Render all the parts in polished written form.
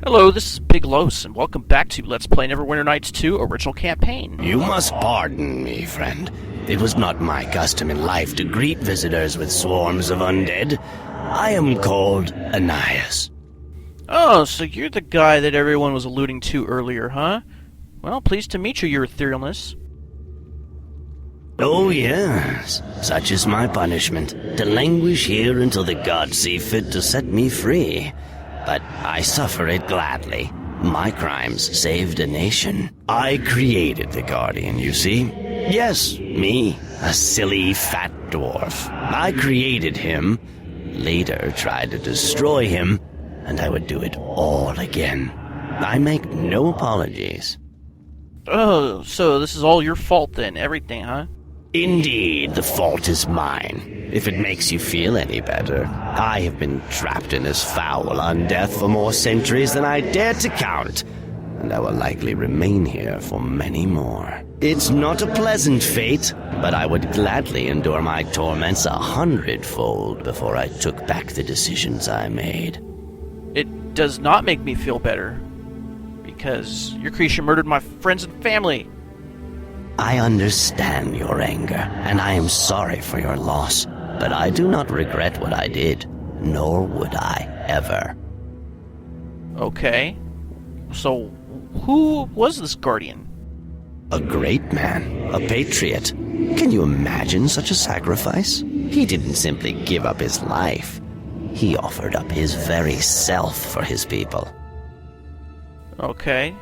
Hello, this is Big Los, and welcome back to Let's Play Neverwinter Nights 2 Original Campaign. You must pardon me, friend. It was not my custom in life to greet visitors with swarms of undead. I am called Anayas. Oh, so you're the guy that everyone was alluding to earlier, huh? Well, pleased to meet you, your etherealness. Oh yes, such is my punishment, to languish here until the gods see fit to set me free. But I suffer it gladly. My crimes saved a nation. I created the Guardian, you see. Yes, me, a silly fat dwarf. I created him, later tried to destroy him, and I would do it all again. I make no apologies. Oh, so this is all your fault then, everything, huh? Indeed, the fault is mine, if it makes you feel any better. I have been trapped in this foul undeath for more centuries than I dare to count, and I will likely remain here for many more. It's not a pleasant fate, but I would gladly endure my torments 100-fold before I took back the decisions I made. It does not make me feel better, because your creation murdered my friends and family. I understand your anger, and I am sorry for your loss, but I do not regret what I did, nor would I ever. Okay. So, who was this Guardian? A great man, a patriot. Can you imagine such a sacrifice? He didn't simply give up his life. He offered up his very self for his people. Okay.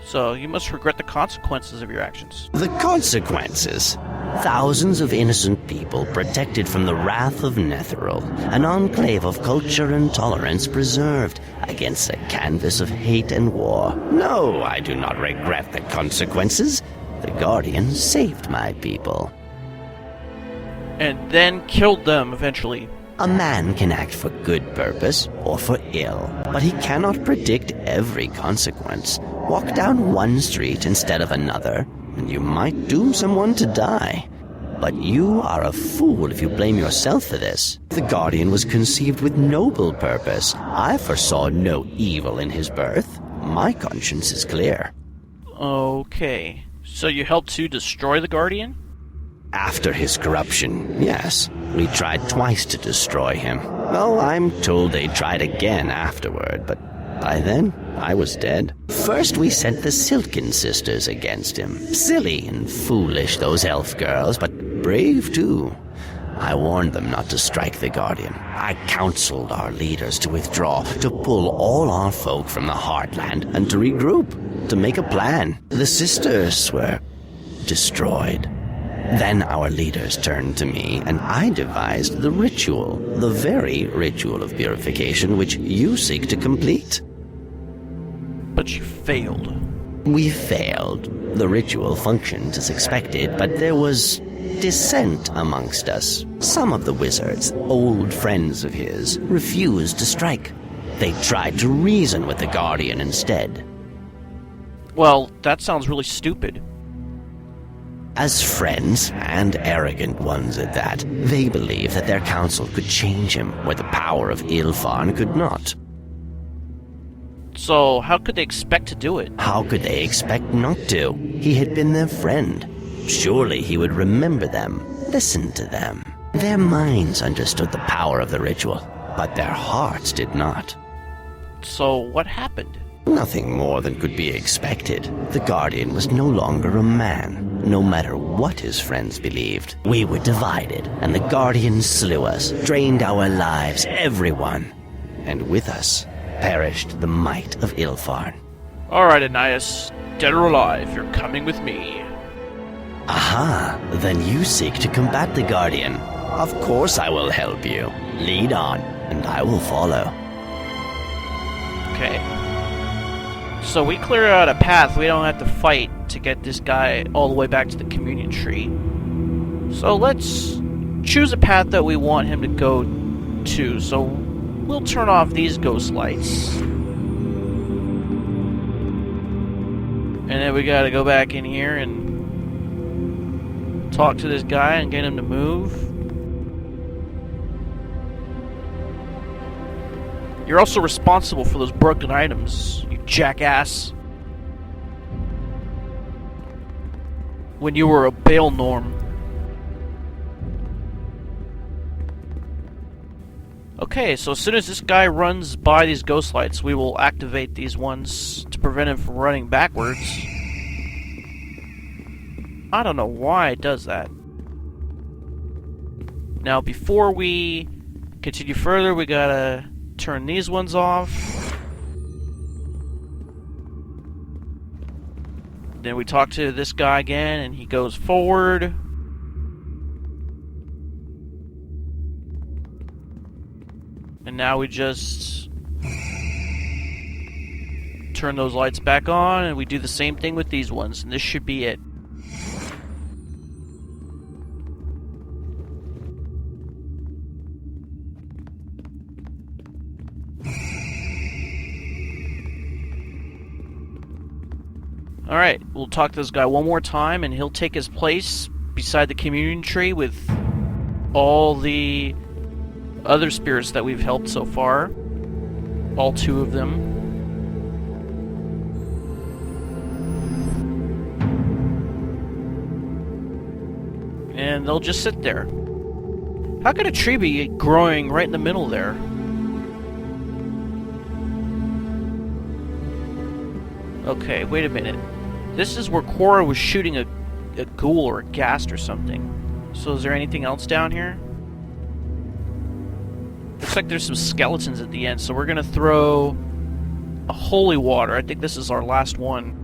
So, you must regret the consequences of your actions. The consequences? Thousands of innocent people protected from the wrath of Netheril, an enclave of culture and tolerance preserved against a canvas of hate and war. No, I do not regret the consequences. The Guardian saved my people. And then killed them, eventually. A man can act for good purpose or for ill, but he cannot predict every consequence. Walk down one street instead of another, and you might doom someone to die. But you are a fool if you blame yourself for this. The Guardian was conceived with noble purpose. I foresaw no evil in his birth. My conscience is clear. Okay. So you helped to destroy the Guardian? After his corruption, yes. We tried twice to destroy him. Well, I'm told they tried again afterward, but by then, I was dead. First, we sent the Silken Sisters against him. Silly and foolish, those elf girls, but brave too. I warned them not to strike the Guardian. I counseled our leaders to withdraw, to pull all our folk from the Heartland, and to regroup, to make a plan. The sisters were destroyed. Then our leaders turned to me, and I devised the ritual, the very ritual of purification which you seek to complete. But you failed. We failed. The ritual functioned as expected, but there was dissent amongst us. Some of the wizards, old friends of his, refused to strike. They tried to reason with the Guardian instead. Well, that sounds really stupid. As friends, and arrogant ones at that, they believed that their counsel could change him, where the power of Ilfarn could not. So, how could they expect to do it? How could they expect not to? He had been their friend. Surely he would remember them, listen to them. Their minds understood the power of the ritual, but their hearts did not. So, what happened? Nothing more than could be expected. The Guardian was no longer a man, no matter what his friends believed. We were divided, and the Guardian slew us, drained our lives, everyone. And with us perished the might of Ilfarn. Alright, Anayas. Dead or alive, you're coming with me. Aha, then you seek to combat the Guardian. Of course I will help you. Lead on, and I will follow. Okay. So we clear out a path we don't have to fight to get this guy all the way back to the communion tree. So let's choose a path that we want him to go to. So we'll turn off these ghost lights. And then we gotta go back in here and talk to this guy and get him to move. You're also responsible for those broken items, you jackass. When you were a Bale Norm. Okay, so as soon as this guy runs by these ghost lights, we will activate these ones to prevent him from running backwards. I don't know why it does that. Now, before we continue further, we gotta turn these ones off. Then we talk to this guy again, and he goes forward. And now we just turn those lights back on, and we do the same thing with these ones, and this should be it. Alright, we'll talk to this guy one more time, and he'll take his place beside the communion tree with all the other spirits that we've helped so far. All 2 of them. And they'll just sit there. How could a tree be growing right in the middle there? Okay, wait a minute. This is where Cora was shooting a ghoul or a ghast or something. So is there anything else down here? Looks like there's some skeletons at the end, so we're gonna throw a holy water. I think this is our last one.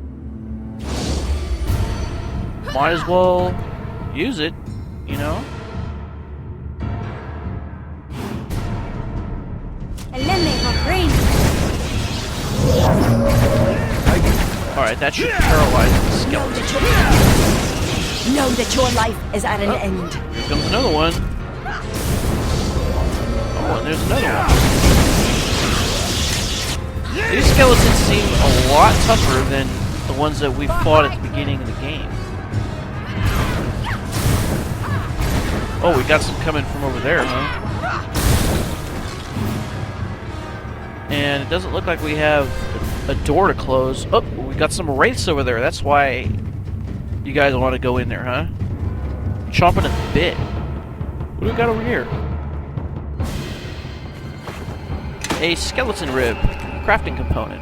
Might as well use it, you know? Alright, that should paralyze the skeleton. Know that your life is at an end. Here comes another one. Oh, and there's another one. These skeletons seem a lot tougher than the ones that we fought at the beginning of the game. Oh, we got some coming from over there, huh? And it doesn't look like we have a door to close. Oh, we got some wraiths over there. That's why you guys want to go in there, huh? Chomping at the bit. What do we got over here? A skeleton rib. Crafting component.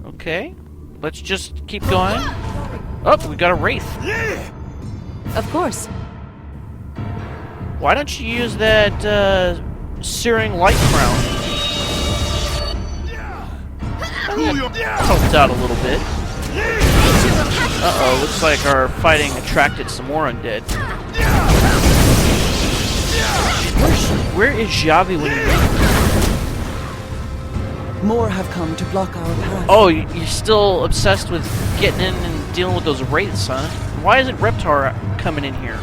Okay. Let's just keep going. Oh, we got a wraith. Of course. Why don't you use that searing light crown? Helped out a little bit. Uh-oh, looks like our fighting attracted some more undead. Where is Javi when you need him? More have come to block our path. Oh, you're still obsessed with getting in and dealing with those wraiths, huh? Why isn't Reptar coming in here?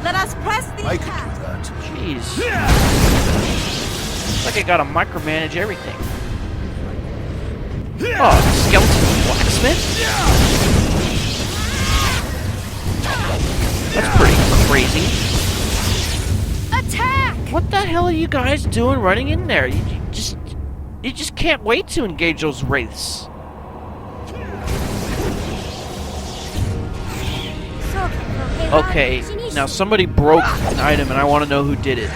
Let us press the I could do that. Jeez. It's like I gotta micromanage everything. Oh, skeleton blacksmith? That's pretty crazy. attack! What the hell are you guys doing running in there? You just can't wait to engage those wraiths. Okay, now somebody broke an item and I want to know who did it.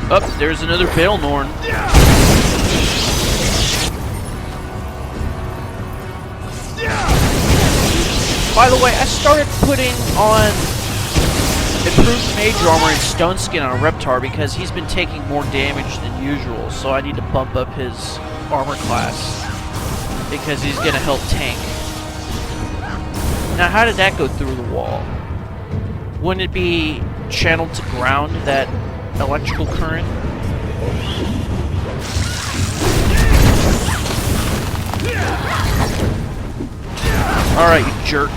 Up, there's another Baelnorn. By the way, I started putting on improved mage armor and stone skin on Reptar because he's been taking more damage than usual, so I need to bump up his armor class because he's gonna help tank. Now, how did that go through the wall? Wouldn't it be channeled to ground, that electrical current? Alright, you jerk.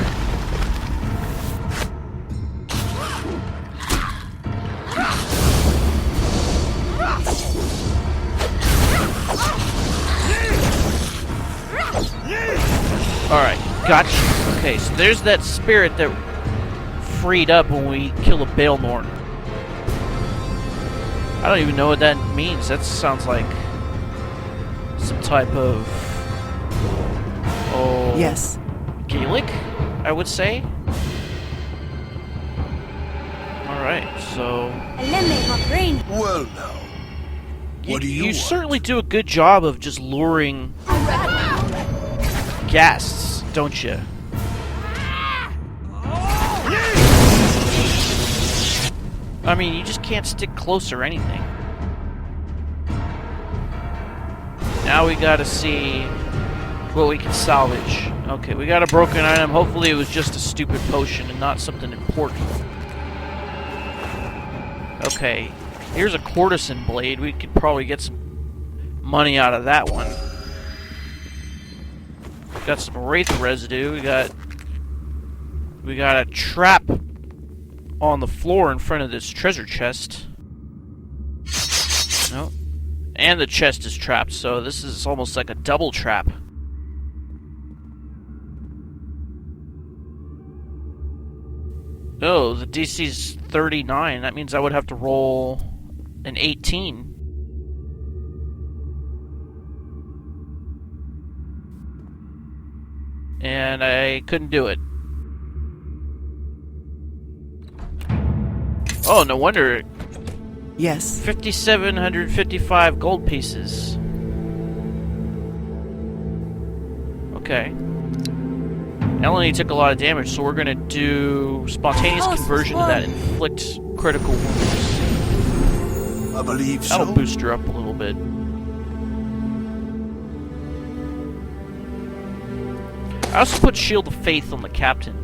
Gotcha. Okay, so there's that spirit that freed up when we kill a Baelnorn. I don't even know what that means. That sounds like some type of... Oh... Yes. Gaelic, I would say. Alright, so... Well now, what do you want? certainly do a good job of just luring guests, don't you? I mean, you just can't stick close or anything. Now we gotta see what we can salvage. Okay, we got a broken item. Hopefully it was just a stupid potion and not something important. Okay, here's a courtesan blade. We could probably get some money out of that one. Got some wraith residue. We got a trap on the floor in front of this treasure chest. Nope. And the chest is trapped, so this is almost like a double trap. Oh, the DC's 39. That means I would have to roll an 18. And I couldn't do it. Oh, no wonder. Yes. 5,755 gold pieces. Okay. Eleni took a lot of damage, so we're gonna do spontaneous conversion to that inflict critical wounds. I believe so. That'll boost her up a little bit. I also put Shield of Faith on the captain.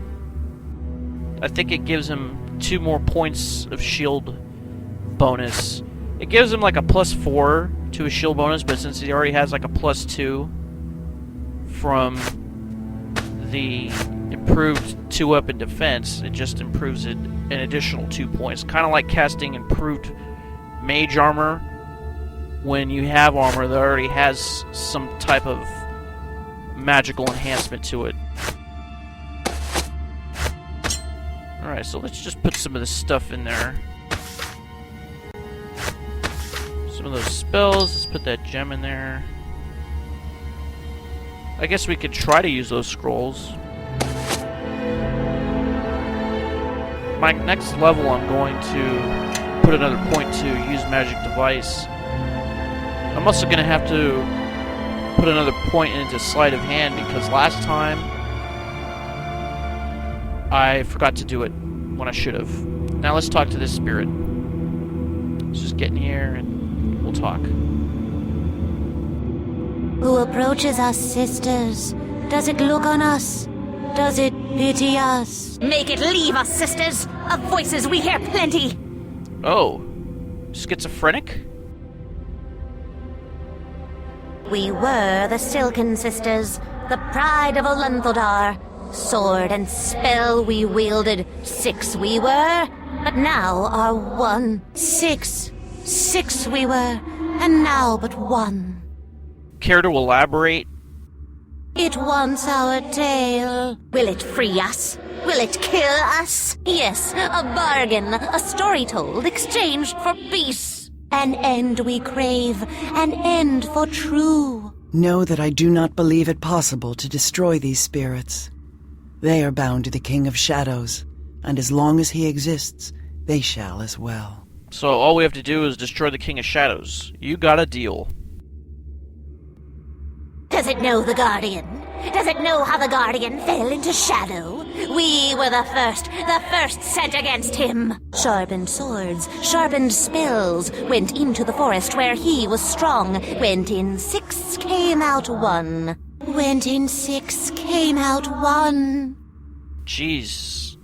I think it gives him 2 more points of shield bonus. It gives him like a +4 to his shield bonus, but since he already has like a +2 from the improved 2-up in defense, it just improves it an additional 2 points. Kind of like casting improved mage armor when you have armor that already has some type of magical enhancement to it. Alright, so let's just put some of this stuff in there. Some of those spells, let's put that gem in there. I guess we could try to use those scrolls. My next level, I'm going to put another point to use magic device. I'm also going to have to put another point into sleight of hand because last time I forgot to do it when I should have. Now let's talk to this spirit. Let's just get in here and we'll talk. Who approaches us, sisters? Does it look on us? Does it pity us? Make it leave us, sisters! Of voices we hear plenty! Oh, schizophrenic? We were the Silken Sisters, the pride of Olenthodar. Sword and spell we wielded, 6 we were, but now are 1. 6 we were, and now but 1. Care to elaborate? It wants our tale. Will it free us? Will it kill us? Yes, a bargain, a story told, exchanged for peace. An end we crave, an end for true. Know that I do not believe it possible to destroy these spirits. They are bound to the King of Shadows, and as long as he exists, they shall as well. So all we have to do is destroy the King of Shadows. You got a deal. Does it know the Guardian? Does it know how the Guardian fell into shadow? We were the first sent against him. Sharpened swords, sharpened spells, went into the forest where he was strong. Went in 6, came out 1. Went in 6, came out 1. Jeez.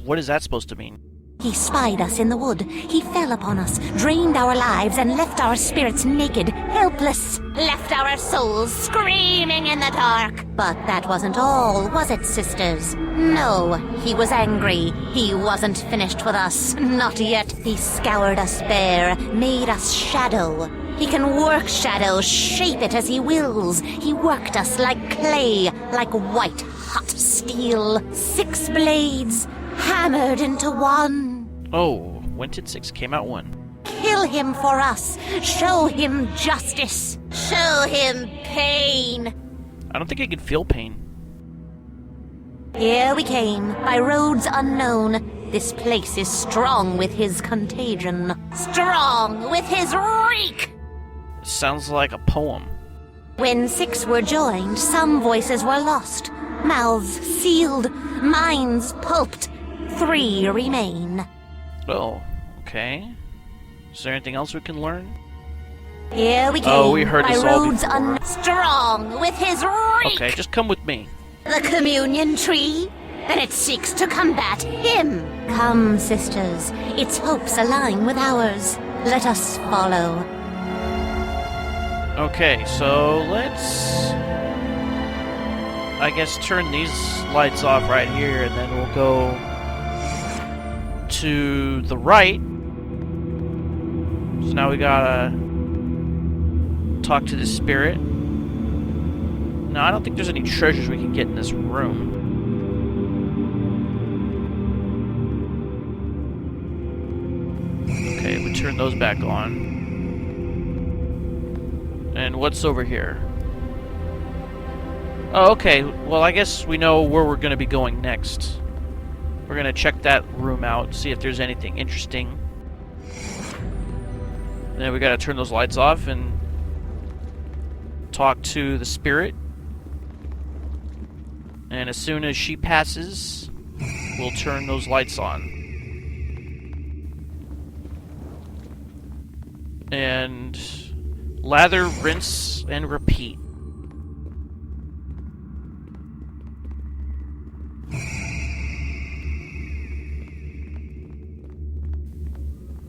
What is that supposed to mean? He spied us in the wood. He fell upon us, drained our lives, and left our spirits naked, helpless. Left our souls screaming in the dark. But that wasn't all, was it, sisters? No, he was angry. He wasn't finished with us. Not yet. He scoured us bare, made us shadow. He can work shadow, shape it as he wills. He worked us like clay, like white-hot steel. 6 blades hammered into one. Oh, went at 6, came out 1. Kill him for us. Show him justice. Show him pain. I don't think I could feel pain. Here we came, by roads unknown. This place is strong with his contagion. Strong with his reek. Sounds like a poem. When 6 were joined, some voices were lost. Mouths sealed, minds pulped. 3 remain. Oh, okay. Is there anything else we can learn? Here we came, Oh, we heard by this all roads before. strong with his reek. Okay, just come with me. The communion tree? Then it seeks to combat him. Come, sisters, its hopes align with ours. Let us follow. Okay, so let's... I guess turn these lights off right here, and then we'll go to the right. So now we gotta talk to the spirit. No, I don't think there's any treasures we can get in this room. Okay, we turn those back on. And what's over here? Oh, okay. Well, I guess we know where we're going to be going next. We're going to check that room out, see if there's anything interesting. Then we got to turn those lights off and talk to the spirit. And as soon as she passes, we'll turn those lights on. And lather, rinse, and repeat.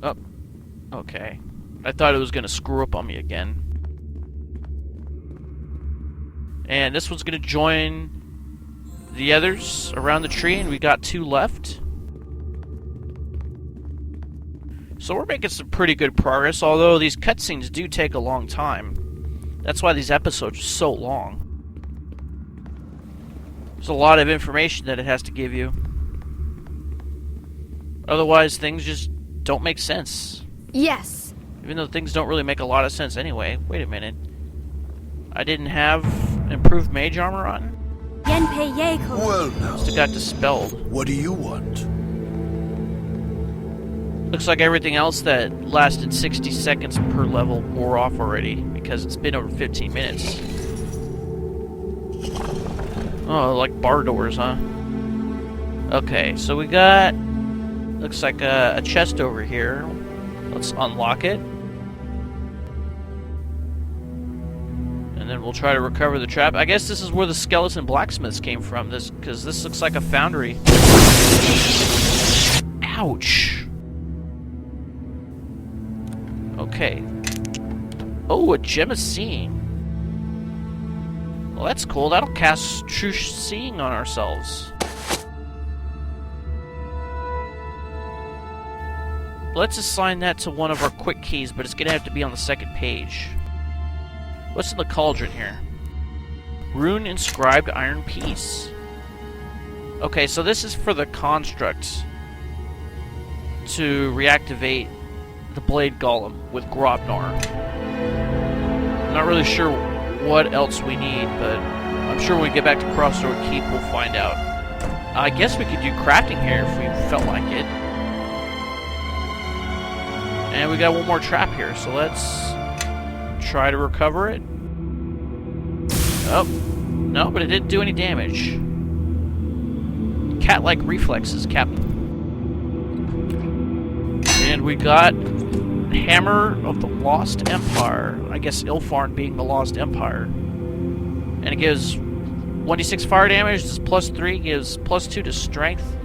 Oh, okay. I thought it was going to screw up on me again. And this one's going to join the others around the tree, and we got 2 left. So we're making some pretty good progress, although these cutscenes do take a long time. That's why these episodes are so long. There's a lot of information that it has to give you. Otherwise, things just don't make sense. Yes. Even though things don't really make a lot of sense anyway. Wait a minute. I didn't have improved mage armor on? Yenpei Yeko. Well now, Just got dispelled. what do you want? Looks like everything else that lasted 60 seconds per level wore off already, because it's been over 15 minutes. Oh, like bar doors, huh? Okay, so we got... looks like a chest over here. Let's unlock it. And then we'll try to recover the trap. I guess this is where the skeleton blacksmiths came from, because this looks like a foundry. Ouch! Okay. Oh, a gem of seeing. Well, that's cool. That'll cast true seeing on ourselves. Let's assign that to one of our quick keys, but it's gonna have to be on the second page. What's in the cauldron here? Rune inscribed iron piece. Okay, so this is for the construct to reactivate the blade golem with Grobnar. I'm not really sure what else we need, but I'm sure when we get back to Crossroad Keep, we'll find out. I guess we could do crafting here if we felt like it. And we got one more trap here, so let's try to recover it. Oh, no, but it didn't do any damage. Cat-like reflexes, Captain. And we got Hammer of the Lost Empire. I guess Ilfarn being the Lost Empire. And it gives 1d6 fire damage, this +3 gives +2 to strength,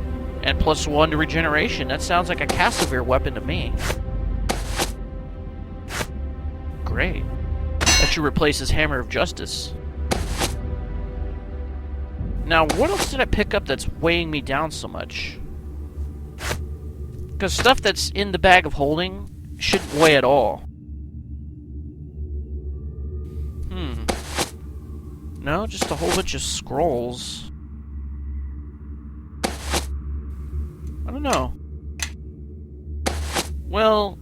and +1 to regeneration. That sounds like a Castlevere weapon to me. Great. That should replace his Hammer of Justice. Now, what else did I pick up that's weighing me down so much? Because stuff that's in the bag of holding shouldn't weigh at all. No, just a whole bunch of scrolls. I don't know. Well,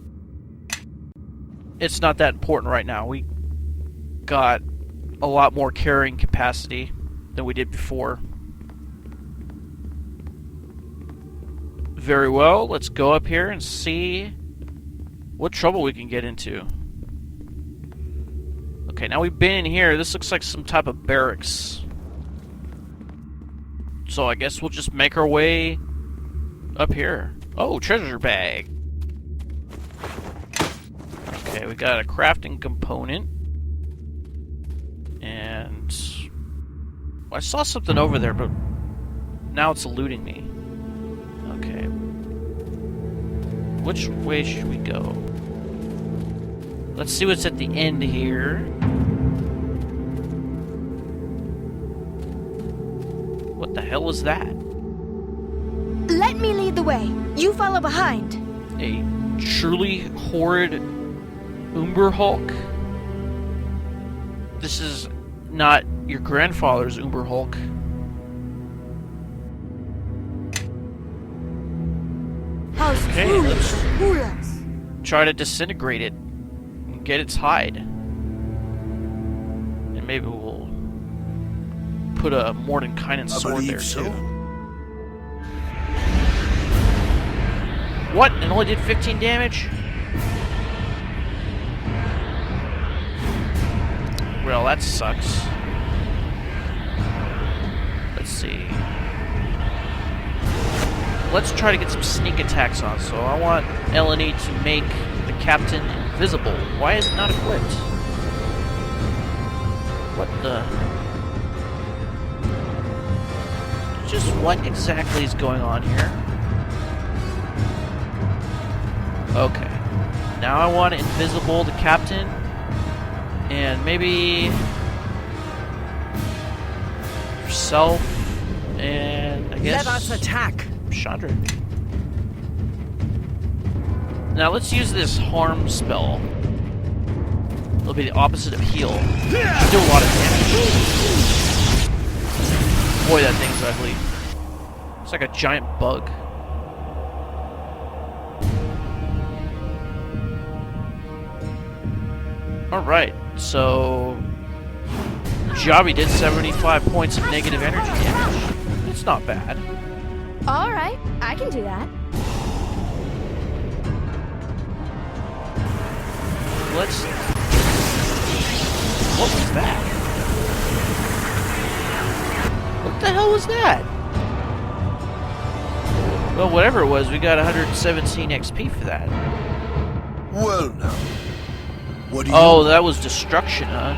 it's not that important right now. We got a lot more carrying capacity than we did before. Very well, let's go up here and see what trouble we can get into. Okay, now we've been in here. This looks like some type of barracks. So I guess we'll just make our way up here. Oh, treasure bag. Okay, we got a crafting component. And I saw something over there, but now it's eluding me. Okay. Which way should we go? Let's see what's at the end here. What the hell was that? Let me lead the way. You follow behind. A truly horrid Umber Hulk? This is not your grandfather's Umber Hulk. Okay, let's try to disintegrate it and get its hide. And maybe we'll put a Mordenkainen sword there too. What? It only did 15 damage? Well, that sucks. Let's see. Let's try to get some sneak attacks on. So I want Eleni to make the captain invisible. Why is it not equipped? What the... Just what exactly is going on here? Okay. Now I want invisible the captain. And maybe... yourself. And I guess... Let us attack! Chandra. Now let's use this harm spell. It'll be the opposite of heal. Should do a lot of damage. Boy, that thing's ugly. It's like a giant bug. Alright, so... Javi did 75 points of negative energy damage. It's not bad. Alright, I can do that. Let's... What was that? What the hell was that? Well, whatever it was, we got 117 XP for that. Well, now. What do you... Oh, that was destruction, huh?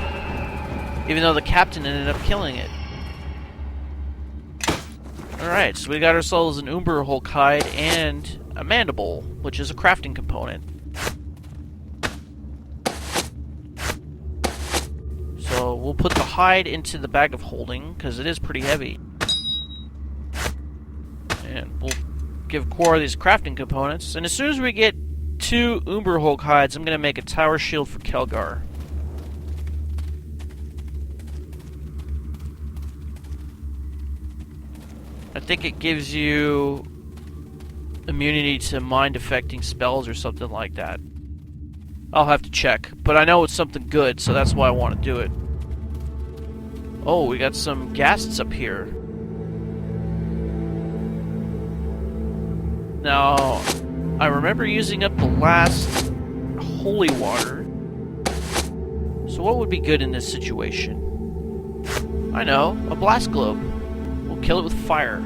Even though the captain ended up killing it. Alright, so we got ourselves an Umber Hulk hide and a mandible, which is a crafting component. So we'll put the hide into the bag of holding, because it is pretty heavy. And we'll give Cora these crafting components. And as soon as we get 2 Umber Hulk hides, I'm going to make a tower shield for Kelgar. I think it gives you immunity to mind-affecting spells or something like that. I'll have to check, but I know it's something good, so that's why I want to do it. Oh, we got some ghasts up here. Now, I remember using up the last holy water. So what would be good in this situation? I know, a blast globe. We'll kill it with fire.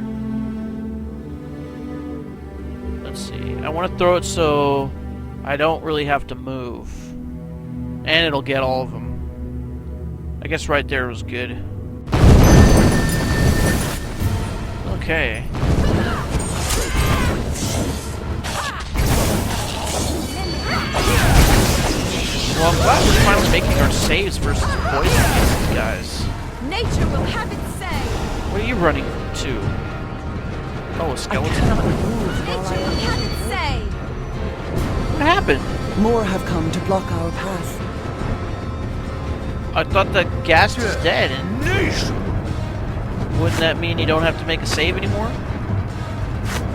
Let's see. I want to throw it so I don't really have to move. And it'll get all of them. I guess right there was good. Okay. Well, I'm glad we're finally making our saves versus poison against these guys. Nature will have its say. What are you running to? Oh, a skeleton. Nature will have its say. What happened? More have come to block our path. I thought the gas was dead, and Nation. wouldn't that mean you don't have to make a save anymore?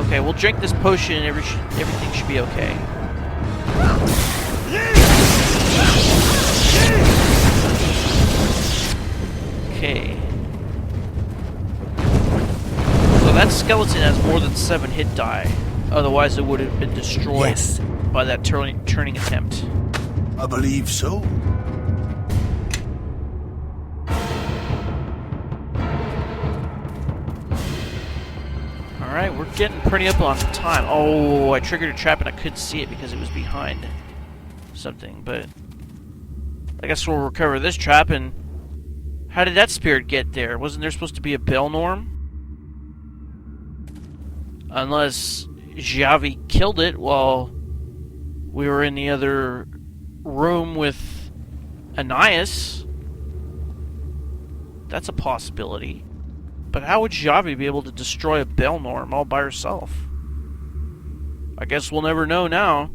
Okay, we'll drink this potion and everything should be okay. Okay. So that skeleton has more than 7 hit die. Otherwise, it would have been destroyed Yes. by that turning attempt. I believe so. Alright, we're getting pretty up on time. Oh, I triggered a trap and I couldn't see it because it was behind something, but I guess we'll recover this trap. And how did that spirit get there? Wasn't there supposed to be a bell norm? Unless Javi killed it while we were in the other room with Anayas. That's a possibility. But how would Javi be able to destroy a bell norm all by herself? I guess we'll never know now.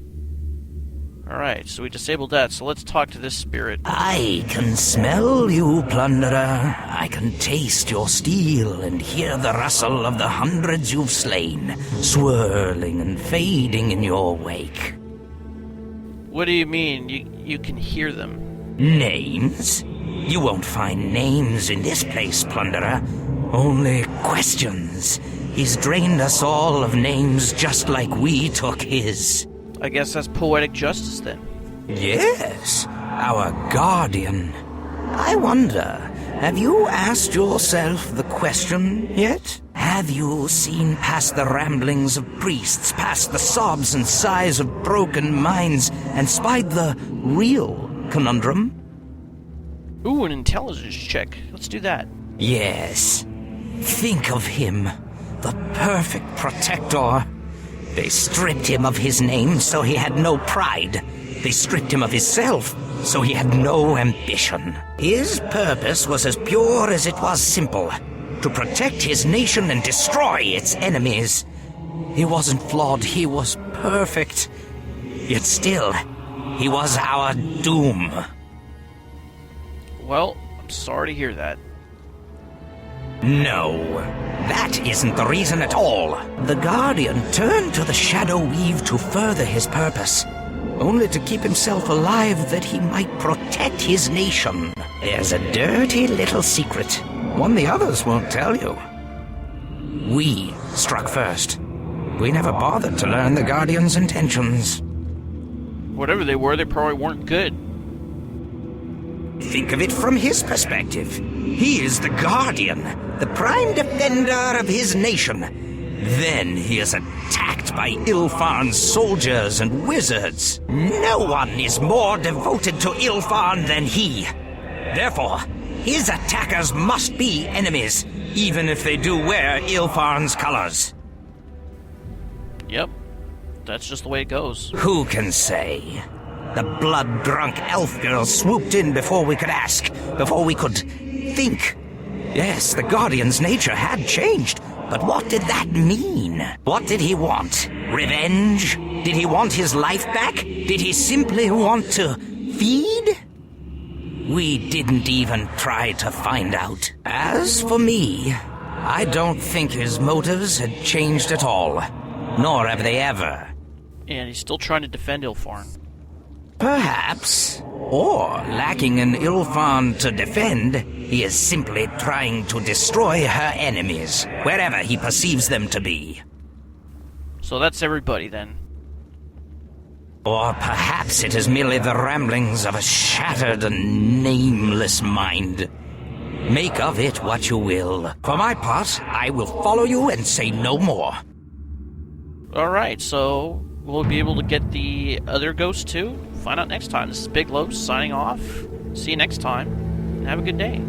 Alright, so we disabled that, so let's talk to this spirit. I can smell you, plunderer. I can taste your steel and hear the rustle of the hundreds you've slain, swirling and fading in your wake. What do you mean, you can hear them? Names? You won't find names in this place, plunderer. Only questions. He's drained us all of names just like we took his. I guess that's poetic justice then. Yes, our guardian. I wonder, have you asked yourself the question yet? Have you seen past the ramblings of priests, past the sobs and sighs of broken minds, and spied the real conundrum? Ooh, an intelligence check. Let's do that. Yes. Think of him, the perfect protector. They stripped him of his name, so he had no pride. They stripped him of his self, so he had no ambition. His purpose was as pure as it was simple, to protect his nation and destroy its enemies. He wasn't flawed, he was perfect. Yet still, he was our doom. Well, I'm sorry to hear that. No, that isn't the reason at all. The Guardian turned to the Shadow Weave to further his purpose, only to keep himself alive that he might protect his nation. There's a dirty little secret, one the others won't tell you. We struck first. We never bothered to learn the Guardian's intentions. Whatever they were, they probably weren't good. Think of it from his perspective. He is the Guardian, the prime defender of his nation. Then he is attacked by Ilfarn's soldiers and wizards. No one is more devoted to Ilfarn than he. Therefore, his attackers must be enemies, even if they do wear Ilfarn's colors. Yep. That's just the way it goes. Who can say? The blood-drunk elf girl swooped in before we could ask, before we could think. Yes, the Guardian's nature had changed, but what did that mean? What did he want? Revenge? Did he want his life back? Did he simply want to feed? We didn't even try to find out. As for me, I don't think his motives had changed at all, nor have they ever. And he's still trying to defend Ilfarn. Perhaps. Or, lacking an Ilfarn to defend, he is simply trying to destroy her enemies, wherever he perceives them to be. So that's everybody then. Or perhaps it is merely the ramblings of a shattered and nameless mind. Make of it what you will. For my part, I will follow you and say no more. Alright, so we'll be able to get the other ghost too? Find out next time. This is Big Los signing off. See you next time, and have a good day.